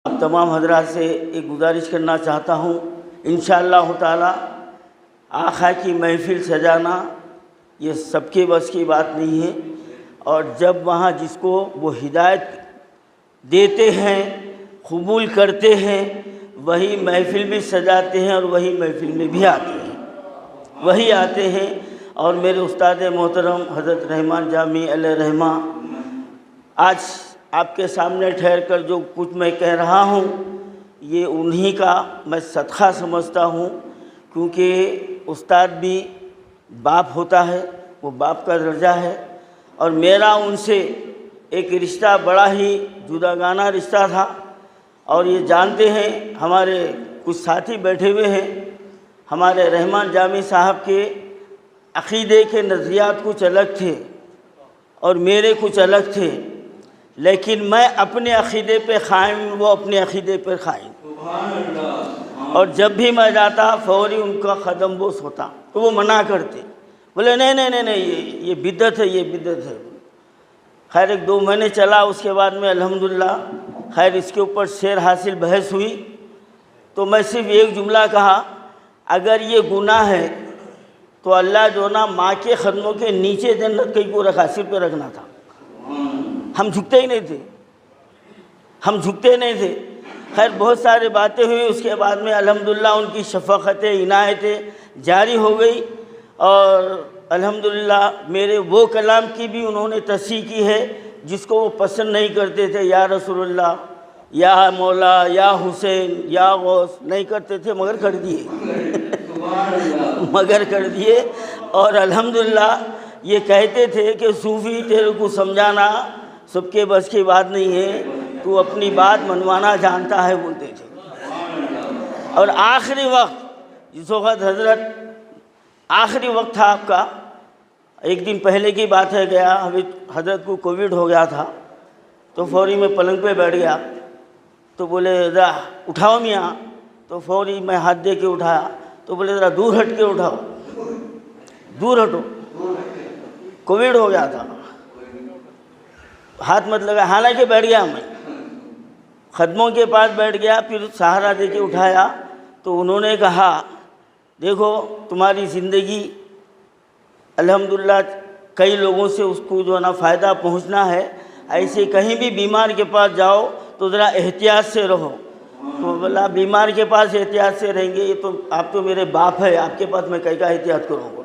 اب تمام حضرات سے ایک گزارش کرنا چاہتا ہوں، انشاءاللہ تعالی آقا کی محفل سجانا یہ سب کے بس کی بات نہیں ہے، اور جب وہاں جس کو وہ ہدایت دیتے ہیں، قبول کرتے ہیں، وہی محفل بھی سجاتے ہیں اور وہی محفل میں بھی آتے ہیں، وہی آتے ہیں۔ اور میرے استاد محترم حضرت رحمان جامی علیہ رحمہ، آج آپ کے سامنے ٹھہر کر جو کچھ میں کہہ رہا ہوں یہ انہی کا میں صدقہ سمجھتا ہوں، کیونکہ استاد بھی باپ ہوتا ہے، وہ باپ کا درجہ ہے، اور میرا ان سے ایک رشتہ بڑا ہی جداگانہ رشتہ تھا۔ اور یہ جانتے ہیں، ہمارے کچھ ساتھی بیٹھے ہوئے ہیں، ہمارے رحمان جامی صاحب کے عقیدے کے نظریات کچھ الگ تھے اور میرے کچھ الگ تھے، لیکن میں اپنے عقیدے پہ قائم، وہ اپنے عقیدے پہ قائم، اور جب بھی میں جاتا فوری ان کا قدم بوس ہوتا، تو وہ منع کرتے، بولے نہیں نہیں نہیں نہیں، یہ بدعت ہے، یہ بدعت ہے۔ خیر ایک دو مہینے چلا، اس کے بعد میں الحمدللہ خیر اس کے اوپر سیر حاصل بحث ہوئی، تو میں صرف ایک جملہ کہا، اگر یہ گناہ ہے تو اللہ جو نا ماں کے قدموں کے نیچے جنت کہیں کو رکھا، سر پہ رکھنا تھا، ہم جھکتے ہی نہیں تھے، ہم جھکتے نہیں تھے۔ خیر بہت سارے باتیں ہوئی، اس کے بعد میں الحمدللہ ان کی شفقتیں، عنایتیں جاری ہو گئی، اور الحمدللہ میرے وہ کلام کی بھی انہوں نے تصحیح کی ہے جس کو وہ پسند نہیں کرتے تھے، یا رسول اللہ، یا مولا، یا حسین، یا غوث، نہیں کرتے تھے مگر کر دیے مگر کر دیے۔ اور الحمدللہ یہ کہتے تھے کہ صوفی تیرے کو سمجھانا سب کے بس کی بات نہیں ہے، تو اپنی بات منوانا جانتا ہے، بولتے تھے۔ اور آخری وقت جس وقت حضرت آخری وقت تھا آپ کا، ایک دن پہلے کی بات ہے، گیا حضرت کو کووڈ ہو گیا تھا، تو فوری میں پلنگ پہ بیٹھ گیا، تو بولے ذرا اٹھاؤ میاں، تو فوری میں ہاتھ دے کے اٹھایا، تو بولے ذرا دور ہٹ کے اٹھاؤ، دور ہٹو، کووڈ ہو گیا تھا، ہاتھ مت لگا، حالانکہ بیٹھ گیا، میں قدموں کے پاس بیٹھ گیا، پھر سہارا دے کے اٹھایا، تو انہوں نے کہا دیکھو تمہاری زندگی الحمدللہ کئی لوگوں سے اس کو جو ہے نا فائدہ پہنچنا ہے، ایسے کہیں بھی بیمار کے پاس جاؤ تو ذرا احتیاط سے رہو۔ تو بولا بیمار کے پاس احتیاط سے رہیں گے، یہ تو آپ تو میرے باپ ہے، آپ کے پاس میں کئی کا احتیاط کروں گا؟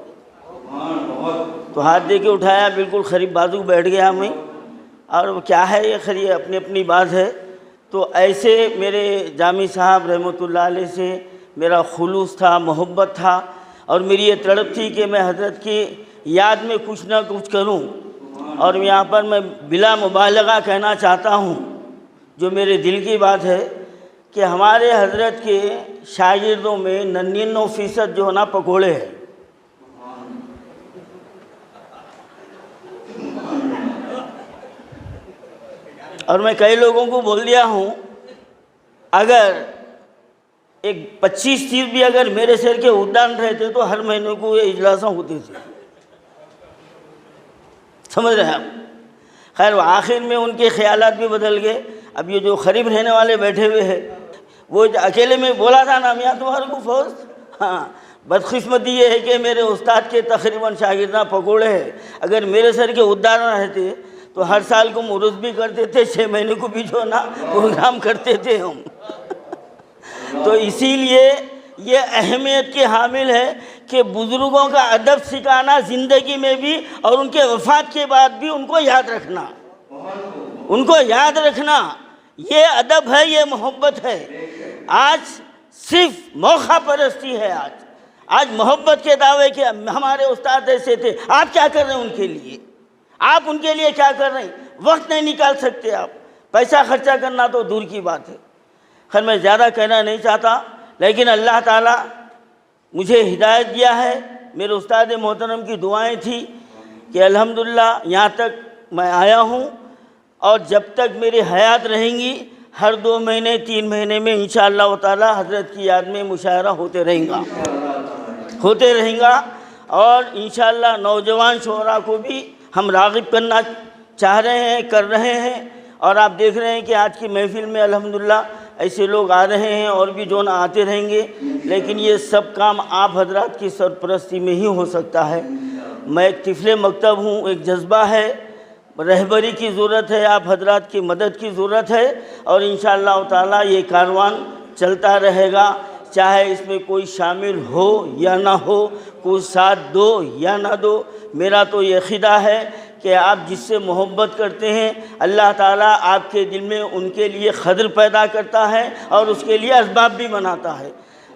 تو ہاتھ دے کے اٹھایا، بالکل قریب بازو بیٹھ گیا میں، اور کیا ہے یہ خیر اپنی اپنی بات ہے۔ تو ایسے میرے جامی صاحب رحمۃ اللہ علیہ سے میرا خلوص تھا، محبت تھا، اور میری یہ تڑپ تھی کہ میں حضرت کی یاد میں کچھ نہ کچھ کروں۔ اور یہاں پر میں بلا مبالغہ کہنا چاہتا ہوں، جو میرے دل کی بات ہے، کہ ہمارے حضرت کے شاگردوں میں 99% جو ہے نا پکوڑے ہیں۔ اور میں کئی لوگوں کو بول دیا ہوں، اگر ایک 25-30 بھی اگر میرے سر کے ادان رہتے تو ہر مہینے کو یہ اجلاساں ہوتے تھے، سمجھ رہے ہیں آپ؟ خیر آخر میں ان کے خیالات بھی بدل گئے۔ اب یہ جو قریب رہنے والے بیٹھے ہوئے ہیں، وہ اکیلے میں بولا تھا نا میاں تمہارے کو فوج، ہاں بدقسمتی یہ ہے کہ میرے استاد کے تقریباً شاگردہ پکوڑے ہیں، اگر میرے سر کے ادار نہ رہتے تو ہر سال کو عرس بھی کرتے تھے، 6 مہینے کو بھی جو نا پروگرام کرتے تھے ہم۔ تو اسی لیے یہ اہمیت کی حامل ہے کہ بزرگوں کا ادب سکھانا زندگی میں بھی، اور ان کے وفات کے بعد بھی ان کو یاد رکھنا، ان کو یاد رکھنا، یہ ادب ہے، یہ محبت ہے۔ آج صرف موقع پرستی ہے، آج محبت کے دعوے کہ ہمارے استاد ایسے تھے، آپ کیا کر رہے ہیں ان کے لیے؟ آپ ان کے لیے کیا کر رہے ہیں؟ وقت نہیں نکال سکتے آپ، پیسہ خرچہ کرنا تو دور کی بات ہے۔ خیر میں زیادہ کہنا نہیں چاہتا، لیکن اللہ تعالیٰ مجھے ہدایت دیا ہے، میرے استاد محترم کی دعائیں تھیں کہ الحمدللہ یہاں تک میں آیا ہوں، اور جب تک میری حیات رہیں گی ہر 2 مہینے 3 مہینے میں انشاءاللہ تعالیٰ حضرت کی یاد میں مشاعرہ ہوتے رہیں گا، اور انشاءاللہ نوجوان شعراء کو بھی ہم راغب کرنا چاہ رہے ہیں، کر رہے ہیں، اور آپ دیکھ رہے ہیں کہ آج کی محفل میں الحمدللہ ایسے لوگ آ رہے ہیں اور بھی جو نہ آتے رہیں گے، لیکن یہ سب کام آپ حضرات کی سرپرستی میں ہی ہو سکتا ہے۔ میں ایک طفل مکتب ہوں، ایک جذبہ ہے، رہبری کی ضرورت ہے، آپ حضرات کی مدد کی ضرورت ہے، اور انشاءاللہ تعالی یہ کاروان چلتا رہے گا، چاہے اس میں کوئی شامل ہو یا نہ ہو، کوئی ساتھ دو یا نہ دو۔ میرا تو یہ عقیدہ ہے کہ آپ جس سے محبت کرتے ہیں اللہ تعالیٰ آپ کے دل میں ان کے لیے قدر پیدا کرتا ہے اور اس کے لیے اسباب بھی بناتا ہے۔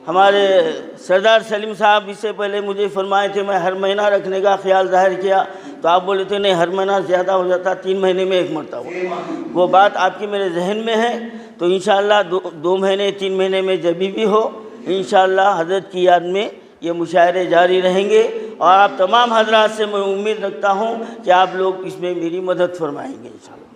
ہمارے سردار سلیم صاحب اس سے پہلے مجھے فرمائے تھے میں ہر مہینہ رکھنے کا خیال ظاہر کیا، تو آپ بولے تھے نہیں ہر مہینہ زیادہ ہو جاتا، 3 مہینے میں ایک مرتبہ۔ وہ بات آپ کی میرے ذہن میں ہے، تو انشاءاللہ 2 مہینے 3 مہینے میں جب بھی ہو انشاءاللہ حضرت کی یاد میں یہ مشاعرے جاری رہیں گے، اور آپ تمام حضرات سے میں امید رکھتا ہوں کہ آپ لوگ اس میں میری مدد فرمائیں گے انشاءاللہ۔